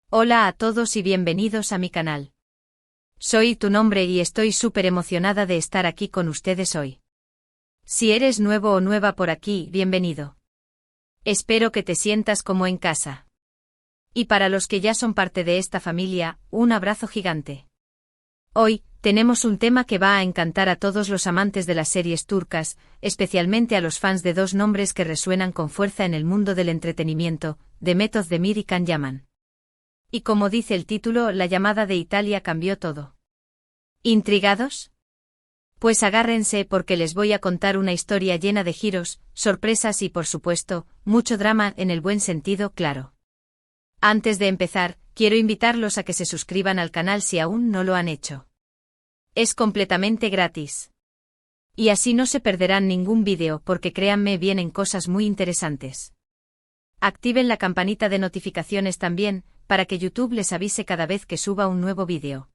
Hola a todos y bienvenidos a mi canal. Soy tu nombre y estoy súper emocionada de estar aquí con ustedes hoy. Si eres nuevo o nueva por aquí, bienvenido. Espero que te sientas como en casa. Y para los que ya son parte de esta familia, un abrazo gigante. Hoy, tenemos un tema que va a encantar a todos los amantes de las series turcas, especialmente a los fans de dos nombres que resuenan con fuerza en el mundo del entretenimiento, Demet Özdemir y Can Yaman. Y como dice el título, la llamada de Italia cambió todo. ¿Intrigados? Pues agárrense porque les voy a contar una historia llena de giros, sorpresas y por supuesto, mucho drama en el buen sentido, claro. Antes de empezar, quiero invitarlos a que se suscriban al canal si aún no lo han hecho. Es completamente gratis. Y así no se perderán ningún vídeo porque créanme vienen cosas muy interesantes. Activen la campanita de notificaciones también, para que YouTube les avise cada vez que suba un nuevo vídeo.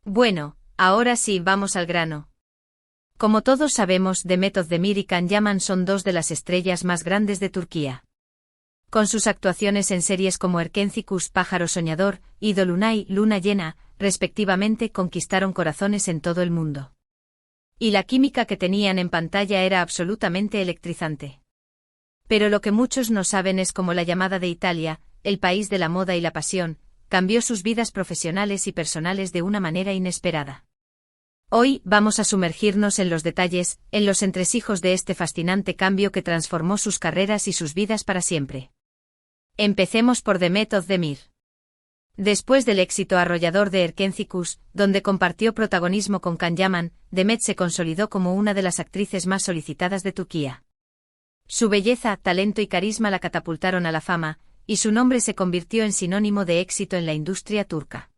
Bueno, ahora sí, vamos al grano. Como todos sabemos, Demet Özdemir y Can Yaman son dos de las estrellas más grandes de Turquía. Con sus actuaciones en series como Erkencikus, Pájaro Soñador, y Dolunay, Luna Llena, respectivamente, conquistaron corazones en todo el mundo. Y la química que tenían en pantalla era absolutamente electrizante. Pero lo que muchos no saben es cómo la llamada de Italia, el país de la moda y la pasión, cambió sus vidas profesionales y personales de una manera inesperada. Hoy vamos a sumergirnos en los detalles, en los entresijos de este fascinante cambio que transformó sus carreras y sus vidas para siempre. Empecemos por Demet Özdemir. Después del éxito arrollador de Erkencikus, donde compartió protagonismo con Can Yaman, Demet se consolidó como una de las actrices más solicitadas de Turquía. Su belleza, talento y carisma la catapultaron a la fama, y su nombre se convirtió en sinónimo de éxito en la industria turca.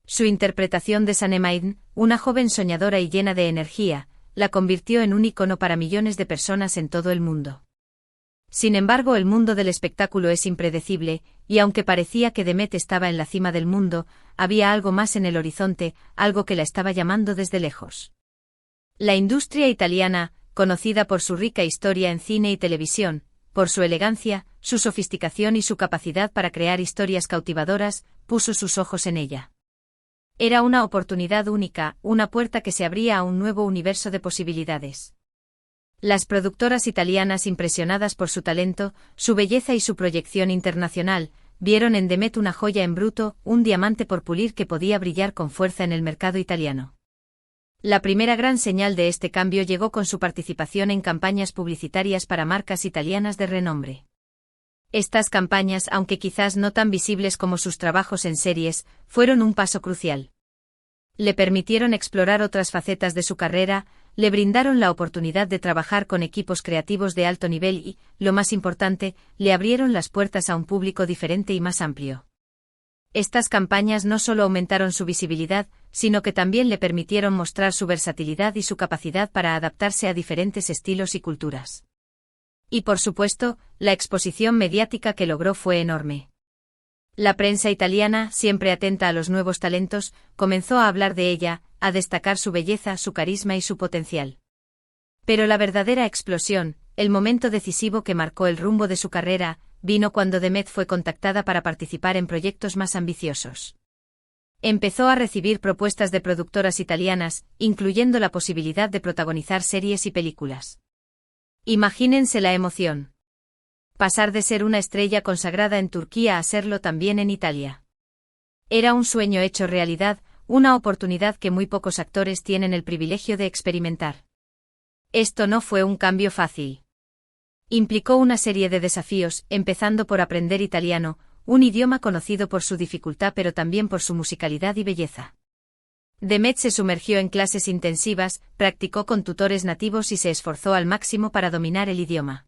Su interpretación de Sanem Aydin, una joven soñadora y llena de energía, la convirtió en un ícono para millones de personas en todo el mundo. Sin embargo, el mundo del espectáculo es impredecible, y aunque parecía que Demet estaba en la cima del mundo, había algo más en el horizonte, algo que la estaba llamando desde lejos. La industria italiana, conocida por su rica historia en cine y televisión, por su elegancia, su sofisticación y su capacidad para crear historias cautivadoras, puso sus ojos en ella. Era una oportunidad única, una puerta que se abría a un nuevo universo de posibilidades. Las productoras italianas, impresionadas por su talento, su belleza y su proyección internacional, vieron en Demet una joya en bruto, un diamante por pulir que podía brillar con fuerza en el mercado italiano. La primera gran señal de este cambio llegó con su participación en campañas publicitarias para marcas italianas de renombre. Estas campañas, aunque quizás no tan visibles como sus trabajos en series, fueron un paso crucial. Le permitieron explorar otras facetas de su carrera, le brindaron la oportunidad de trabajar con equipos creativos de alto nivel y, lo más importante, le abrieron las puertas a un público diferente y más amplio. Estas campañas no solo aumentaron su visibilidad, sino que también le permitieron mostrar su versatilidad y su capacidad para adaptarse a diferentes estilos y culturas. Y por supuesto, la exposición mediática que logró fue enorme. La prensa italiana, siempre atenta a los nuevos talentos, comenzó a hablar de ella, a destacar su belleza, su carisma y su potencial. Pero la verdadera explosión, el momento decisivo que marcó el rumbo de su carrera, vino cuando Demet fue contactada para participar en proyectos más ambiciosos. Empezó a recibir propuestas de productoras italianas, incluyendo la posibilidad de protagonizar series y películas. Imagínense la emoción. Pasar de ser una estrella consagrada en Turquía a serlo también en Italia. Era un sueño hecho realidad, una oportunidad que muy pocos actores tienen el privilegio de experimentar. Esto no fue un cambio fácil. Implicó una serie de desafíos, empezando por aprender italiano, un idioma conocido por su dificultad pero también por su musicalidad y belleza. Demet se sumergió en clases intensivas, practicó con tutores nativos y se esforzó al máximo para dominar el idioma.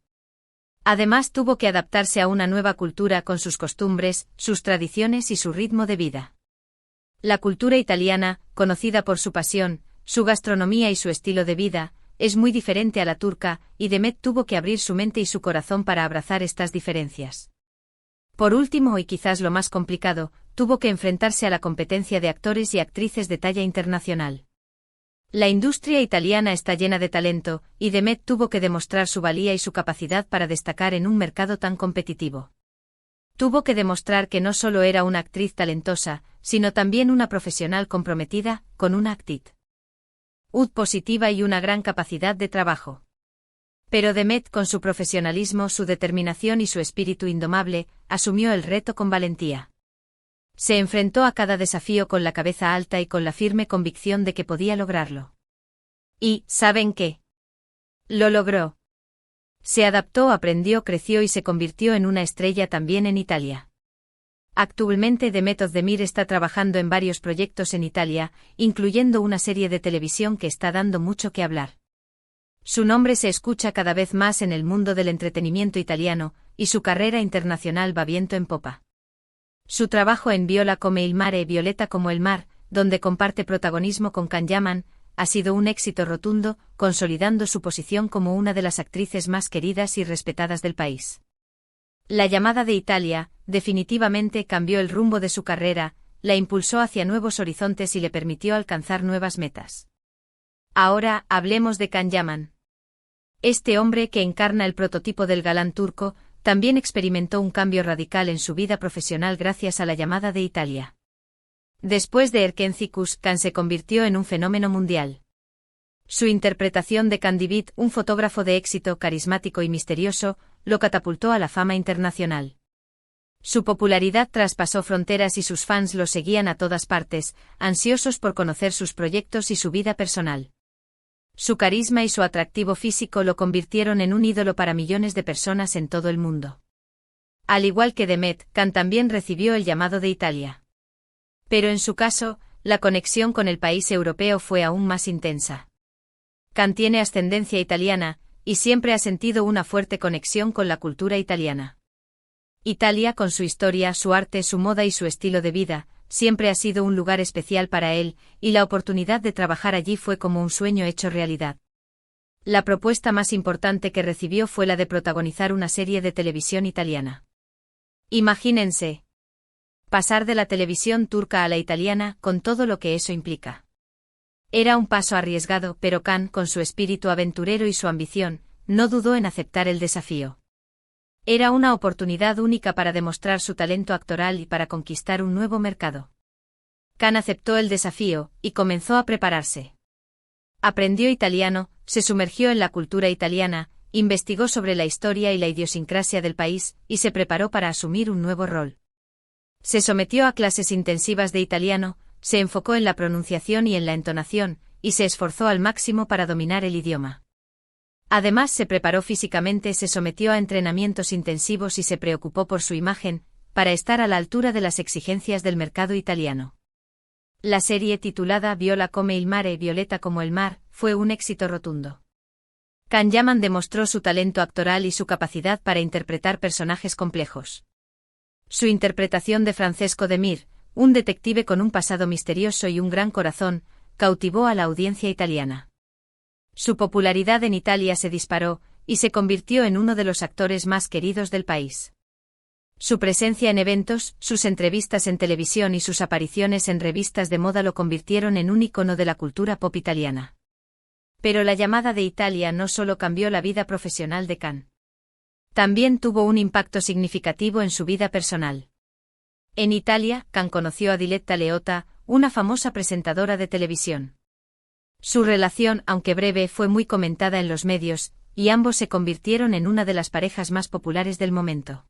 Además tuvo que adaptarse a una nueva cultura con sus costumbres, sus tradiciones y su ritmo de vida. La cultura italiana, conocida por su pasión, su gastronomía y su estilo de vida, es muy diferente a la turca, y Demet tuvo que abrir su mente y su corazón para abrazar estas diferencias. Por último y quizás lo más complicado, tuvo que enfrentarse a la competencia de actores y actrices de talla internacional. La industria italiana está llena de talento, y Demet tuvo que demostrar su valía y su capacidad para destacar en un mercado tan competitivo. Tuvo que demostrar que no solo era una actriz talentosa, sino también una profesional comprometida, con una actitud positiva y una gran capacidad de trabajo. Pero Demet, con su profesionalismo, su determinación y su espíritu indomable, asumió el reto con valentía. Se enfrentó a cada desafío con la cabeza alta y con la firme convicción de que podía lograrlo. Y, ¿saben qué? Lo logró. Se adaptó, aprendió, creció y se convirtió en una estrella también en Italia. Actualmente Demet Özdemir está trabajando en varios proyectos en Italia, incluyendo una serie de televisión que está dando mucho que hablar. Su nombre se escucha cada vez más en el mundo del entretenimiento italiano, y su carrera internacional va viento en popa. Su trabajo en Viola come il mare, Violeta como el mar, donde comparte protagonismo con Can Yaman, ha sido un éxito rotundo, consolidando su posición como una de las actrices más queridas y respetadas del país. La llamada de Italia, definitivamente cambió el rumbo de su carrera, la impulsó hacia nuevos horizontes y le permitió alcanzar nuevas metas. Ahora, hablemos de Can Yaman. Este hombre, que encarna el prototipo del galán turco, también experimentó un cambio radical en su vida profesional gracias a la llamada de Italia. Después de Erkencikus, Can se convirtió en un fenómeno mundial. Su interpretación de Can David, un fotógrafo de éxito carismático y misterioso, lo catapultó a la fama internacional. Su popularidad traspasó fronteras y sus fans lo seguían a todas partes, ansiosos por conocer sus proyectos y su vida personal. Su carisma y su atractivo físico lo convirtieron en un ídolo para millones de personas en todo el mundo. Al igual que Demet, Can también recibió el llamado de Italia. Pero en su caso, la conexión con el país europeo fue aún más intensa. Can tiene ascendencia italiana, y siempre ha sentido una fuerte conexión con la cultura italiana. Italia, con su historia, su arte, su moda y su estilo de vida, siempre ha sido un lugar especial para él, y la oportunidad de trabajar allí fue como un sueño hecho realidad. La propuesta más importante que recibió fue la de protagonizar una serie de televisión italiana. Imagínense. Pasar de la televisión turca a la italiana, con todo lo que eso implica. Era un paso arriesgado, pero Can, con su espíritu aventurero y su ambición, no dudó en aceptar el desafío. Era una oportunidad única para demostrar su talento actoral y para conquistar un nuevo mercado. Can aceptó el desafío, y comenzó a prepararse. Aprendió italiano, se sumergió en la cultura italiana, investigó sobre la historia y la idiosincrasia del país, y se preparó para asumir un nuevo rol. Se sometió a clases intensivas de italiano, se enfocó en la pronunciación y en la entonación, y se esforzó al máximo para dominar el idioma. Además, se preparó físicamente, se sometió a entrenamientos intensivos y se preocupó por su imagen, para estar a la altura de las exigencias del mercado italiano. La serie, titulada Viola come il mare, Violeta como el mar, fue un éxito rotundo. Can Yaman demostró su talento actoral y su capacidad para interpretar personajes complejos. Su interpretación de Francesco de Mir, un detective con un pasado misterioso y un gran corazón, cautivó a la audiencia italiana. Su popularidad en Italia se disparó, y se convirtió en uno de los actores más queridos del país. Su presencia en eventos, sus entrevistas en televisión y sus apariciones en revistas de moda lo convirtieron en un ícono de la cultura pop italiana. Pero la llamada de Italia no solo cambió la vida profesional de Can. También tuvo un impacto significativo en su vida personal. En Italia, Can conoció a Diletta Leotta, una famosa presentadora de televisión. Su relación, aunque breve, fue muy comentada en los medios, y ambos se convirtieron en una de las parejas más populares del momento.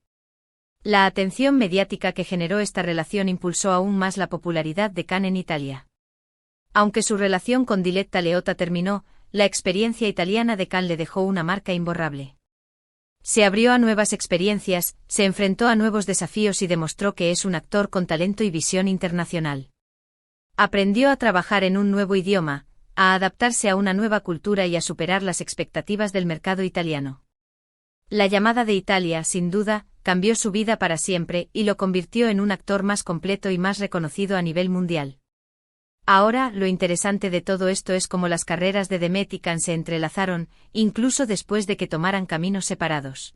La atención mediática que generó esta relación impulsó aún más la popularidad de Can en Italia. Aunque su relación con Diletta Leotta terminó, la experiencia italiana de Can le dejó una marca imborrable. Se abrió a nuevas experiencias, se enfrentó a nuevos desafíos y demostró que es un actor con talento y visión internacional. Aprendió a trabajar en un nuevo idioma, a adaptarse a una nueva cultura y a superar las expectativas del mercado italiano. La llamada de Italia, sin duda, cambió su vida para siempre y lo convirtió en un actor más completo y más reconocido a nivel mundial. Ahora, lo interesante de todo esto es cómo las carreras de Demet y Can se entrelazaron, incluso después de que tomaran caminos separados.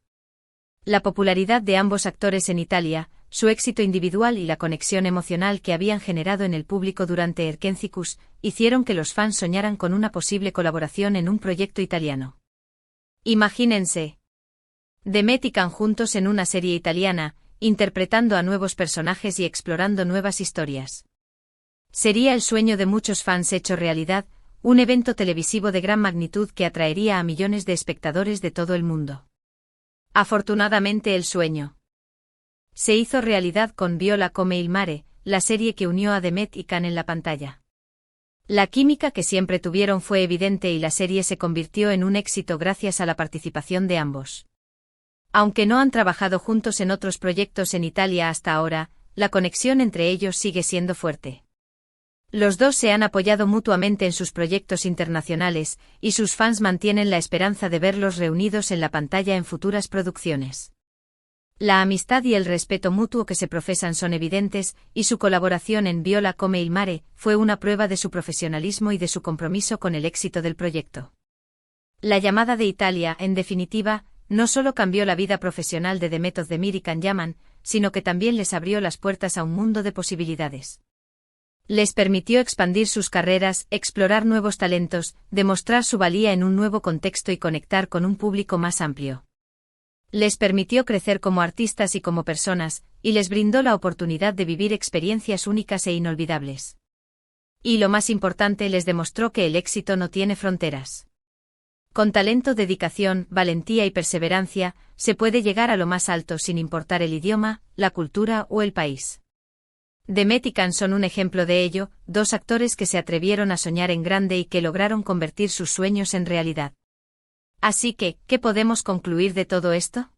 La popularidad de ambos actores en Italia, su éxito individual y la conexión emocional que habían generado en el público durante Erkencikus, hicieron que los fans soñaran con una posible colaboración en un proyecto italiano. Imagínense. Demet y Can juntos en una serie italiana, interpretando a nuevos personajes y explorando nuevas historias. Sería el sueño de muchos fans hecho realidad, un evento televisivo de gran magnitud que atraería a millones de espectadores de todo el mundo. Afortunadamente el sueño se hizo realidad con Viola come il mare, la serie que unió a Demet y Can en la pantalla. La química que siempre tuvieron fue evidente y la serie se convirtió en un éxito gracias a la participación de ambos. Aunque no han trabajado juntos en otros proyectos en Italia hasta ahora, la conexión entre ellos sigue siendo fuerte. Los dos se han apoyado mutuamente en sus proyectos internacionales, y sus fans mantienen la esperanza de verlos reunidos en la pantalla en futuras producciones. La amistad y el respeto mutuo que se profesan son evidentes, y su colaboración en Viola come il mare fue una prueba de su profesionalismo y de su compromiso con el éxito del proyecto. La llamada de Italia, en definitiva, no solo cambió la vida profesional de Demet Özdemir y Can Yaman, sino que también les abrió las puertas a un mundo de posibilidades. Les permitió expandir sus carreras, explorar nuevos talentos, demostrar su valía en un nuevo contexto y conectar con un público más amplio. Les permitió crecer como artistas y como personas, y les brindó la oportunidad de vivir experiencias únicas e inolvidables. Y lo más importante, les demostró que el éxito no tiene fronteras. Con talento, dedicación, valentía y perseverancia, se puede llegar a lo más alto sin importar el idioma, la cultura o el país. Demet y Can son un ejemplo de ello, dos actores que se atrevieron a soñar en grande y que lograron convertir sus sueños en realidad. Así que, ¿qué podemos concluir de todo esto?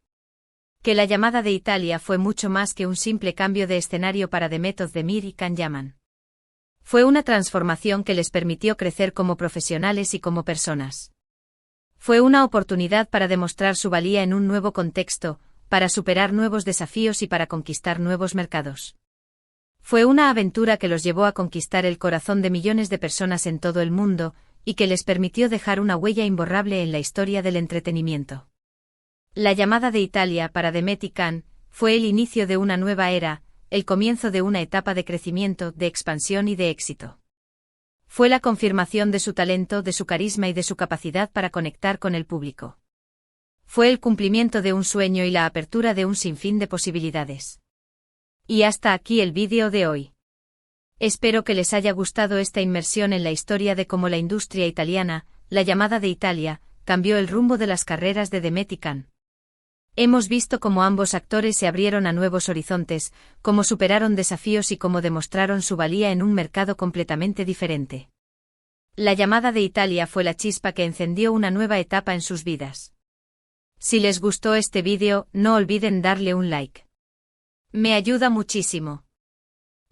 Que la llamada de Italia fue mucho más que un simple cambio de escenario para Demet Özdemir y Can Yaman. Fue una transformación que les permitió crecer como profesionales y como personas. Fue una oportunidad para demostrar su valía en un nuevo contexto, para superar nuevos desafíos y para conquistar nuevos mercados. Fue una aventura que los llevó a conquistar el corazón de millones de personas en todo el mundo, y que les permitió dejar una huella imborrable en la historia del entretenimiento. La llamada de Italia para Demet y Can fue el inicio de una nueva era, el comienzo de una etapa de crecimiento, de expansión y de éxito. Fue la confirmación de su talento, de su carisma y de su capacidad para conectar con el público. Fue el cumplimiento de un sueño y la apertura de un sinfín de posibilidades. Y hasta aquí el vídeo de hoy. Espero que les haya gustado esta inmersión en la historia de cómo la industria italiana, la llamada de Italia, cambió el rumbo de las carreras de Demet y Can. Hemos visto cómo ambos actores se abrieron a nuevos horizontes, cómo superaron desafíos y cómo demostraron su valía en un mercado completamente diferente. La llamada de Italia fue la chispa que encendió una nueva etapa en sus vidas. Si les gustó este vídeo, no olviden darle un like. Me ayuda muchísimo.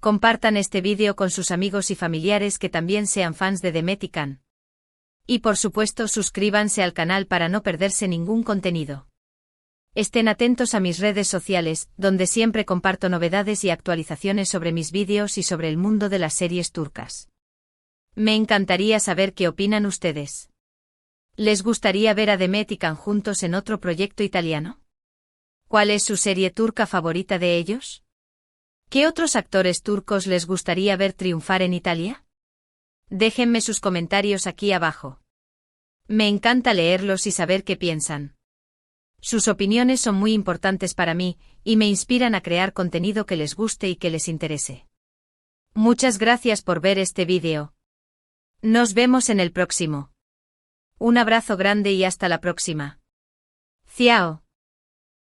Compartan este vídeo con sus amigos y familiares que también sean fans de Demet y Can. Y por supuesto suscríbanse al canal para no perderse ningún contenido. Estén atentos a mis redes sociales, donde siempre comparto novedades y actualizaciones sobre mis vídeos y sobre el mundo de las series turcas. Me encantaría saber qué opinan ustedes. ¿Les gustaría ver a Demet y Can juntos en otro proyecto italiano? ¿Cuál es su serie turca favorita de ellos? ¿Qué otros actores turcos les gustaría ver triunfar en Italia? Déjenme sus comentarios aquí abajo. Me encanta leerlos y saber qué piensan. Sus opiniones son muy importantes para mí, y me inspiran a crear contenido que les guste y que les interese. Muchas gracias por ver este vídeo. Nos vemos en el próximo. Un abrazo grande y hasta la próxima. Ciao.